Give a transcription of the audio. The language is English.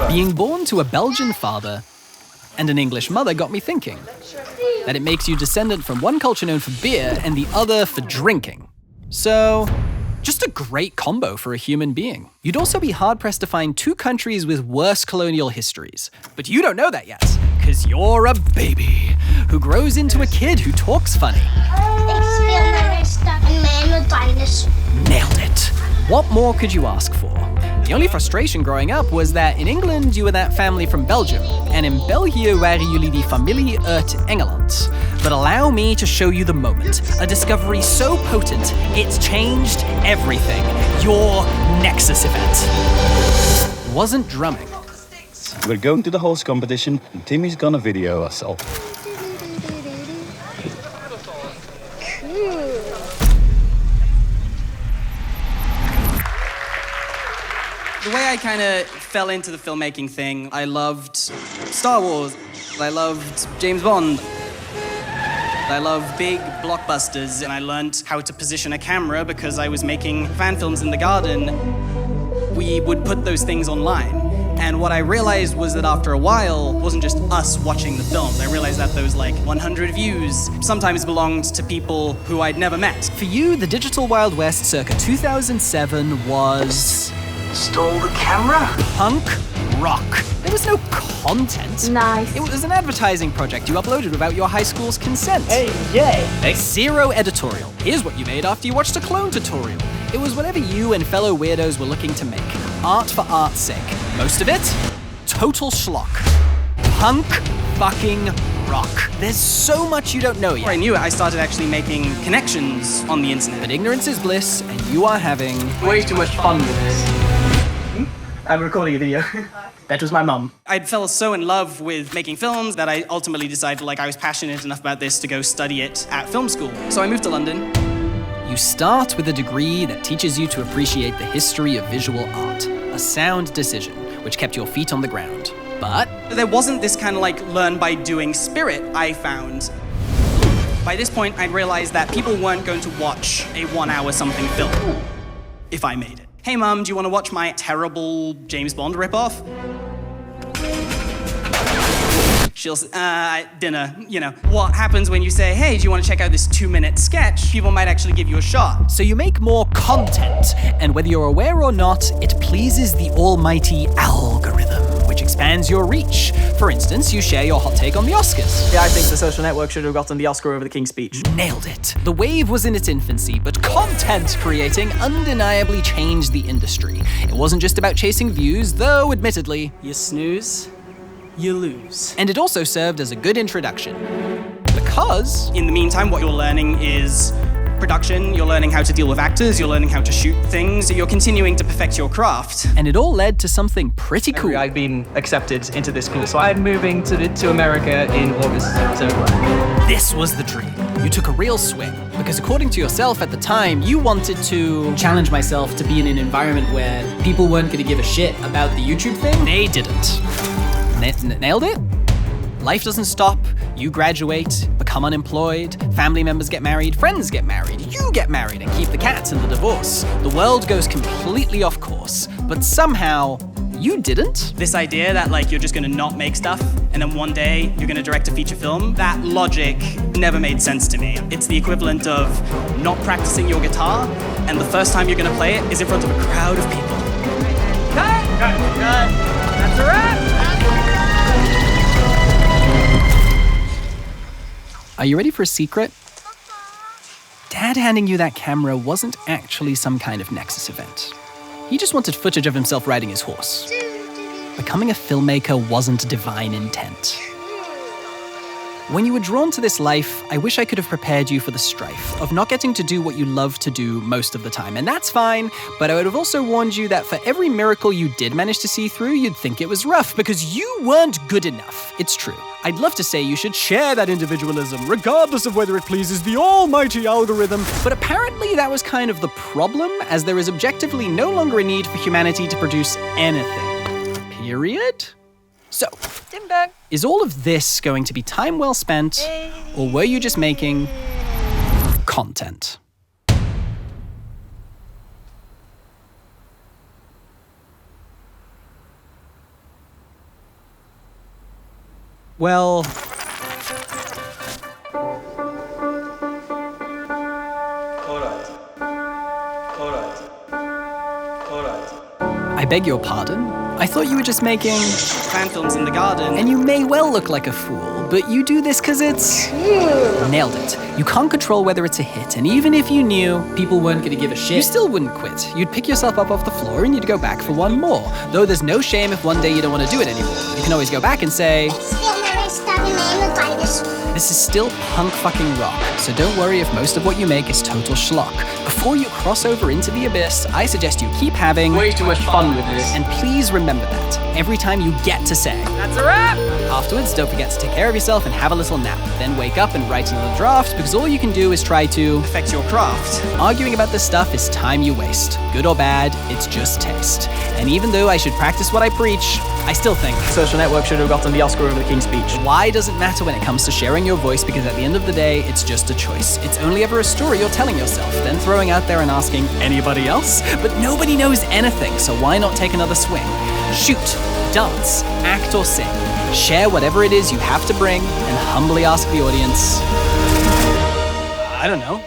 Being born to a Belgian father and an English mother got me thinking that it makes you descendant from one culture known for beer and the other for drinking. So, just a great combo for a human being. You'd also be hard-pressed to find two countries with worse colonial histories. But you don't know that yet, because you're a baby who grows into a kid who talks funny. Nailed it. What more could you ask for? The only frustration growing up was that in England you were that family from Belgium, and in België waren jullie die familie uit Engeland. But allow me to show you the moment, a discovery so potent it's changed everything. Your Nexus event wasn't drumming. We're going to the horse competition, and Timmy's gonna video us all. The way I kind of fell into the filmmaking thing, I loved Star Wars, I loved James Bond, I love big blockbusters, and I learned how to position a camera because I was making fan films in the garden. We would put those things online. And what I realized was that after a while, it wasn't just us watching the films. I realized that those 100 views sometimes belonged to people who I'd never met. For you, the digital Wild West circa 2007 was... Stole the camera? Punk rock. There was no content. Nice. It was an advertising project you uploaded without your high school's consent. Hey, yay! Hey. Zero editorial. Here's what you made after you watched a clone tutorial. It was whatever you and fellow weirdos were looking to make. Art for art's sake. Most of it, total schlock. Punk fucking rock. There's so much you don't know yet. Before I knew it, I started actually making connections on the internet. But ignorance is bliss, and you are having... way too much fun with this. I'm recording a video. That was my mum. I fell so in love with making films that I ultimately decided I was passionate enough about this to go study it at film school. So I moved to London. You start with a degree that teaches you to appreciate the history of visual art. A sound decision, which kept your feet on the ground. But there wasn't this kind of learn by doing spirit I found. By this point, I realized that people weren't going to watch a 1 hour something film if I made it. Hey Mum, do you want to watch my terrible James Bond ripoff? She'll say, dinner, What happens when you say, hey, do you want to check out this 2-minute sketch? People might actually give you a shot. So you make more content, and whether you're aware or not, it pleases the almighty algorithm, which expands your reach. For instance, you share your hot take on the Oscars. Yeah, I think The Social Network should have gotten the Oscar over The King's Speech. Nailed it. The wave was in its infancy, but content creating undeniably changed the industry. It wasn't just about chasing views, though, admittedly, You snooze, you lose. and it also served as a good introduction. Because In the meantime, what you're learning is production, you're learning how to deal with actors, you're learning how to shoot things, you're continuing to perfect your craft. and it all led to something pretty cool. I've been accepted into this school, so I'm moving to America in August. So This was the dream. You took a real swing, because according to yourself at the time, you wanted to challenge myself to be in an environment where people weren't going to give a shit about the YouTube thing. They didn't. Nailed it? Life doesn't stop. You graduate, become unemployed, family members get married, friends get married, you get married and keep the cats and the divorce. The world goes completely off course, but somehow you didn't. This idea that you're just gonna not make stuff and then one day you're gonna direct a feature film, that logic never made sense to me. It's the equivalent of not practicing your guitar and the first time you're gonna play it is in front of a crowd of people. cut. That's a wrap. Are you ready for a secret? Dad handing you that camera wasn't actually some kind of Nexus event. He just wanted footage of himself riding his horse. Becoming a filmmaker wasn't divine intent. When you were drawn to this life, I wish I could have prepared you for the strife of not getting to do what you love to do most of the time. And that's fine, but I would have also warned you that for every miracle you did manage to see through, you'd think it was rough because you weren't good enough. It's true. I'd love to say you should share that individualism, regardless of whether it pleases the almighty algorithm. But apparently that was kind of the problem, as there is objectively no longer a need for humanity to produce anything. Period? So, is all of this going to be time well spent, or were you just making content? Well, I beg your pardon? I thought you were just making... Fan films in the garden. And you may well look like a fool, but you do this because it's... Nailed it. You can't control whether it's a hit, and even if you knew people weren't going to give a shit, you still wouldn't quit. You'd pick yourself up off the floor and you'd go back for one more. Though there's no shame if one day you don't want to do it anymore. You can always go back and say... This is still punk fucking rock, so don't worry if most of what you make is total schlock. Before you cross over into the abyss, I suggest you keep having Way too much fun with this. and please remember that every time you get to say. That's a wrap! Afterwards, don't forget to take care of yourself and have a little nap. Then wake up and write another draft, because all you can do is try to Affect your craft. Arguing about this stuff is time you waste. Good or bad, it's just taste. And even though I should practice what I preach, I still think Social Network should have gotten the Oscar over the King's Speech. why doesn't matter when it comes to sharing your voice, because at the end of the day, it's just a choice. It's only ever a story you're telling yourself, then throwing out there and asking, anybody else? But nobody knows anything, so why not take another swing? Shoot, dance, act or sing. Share whatever it is you have to bring, and humbly ask the audience, I don't know,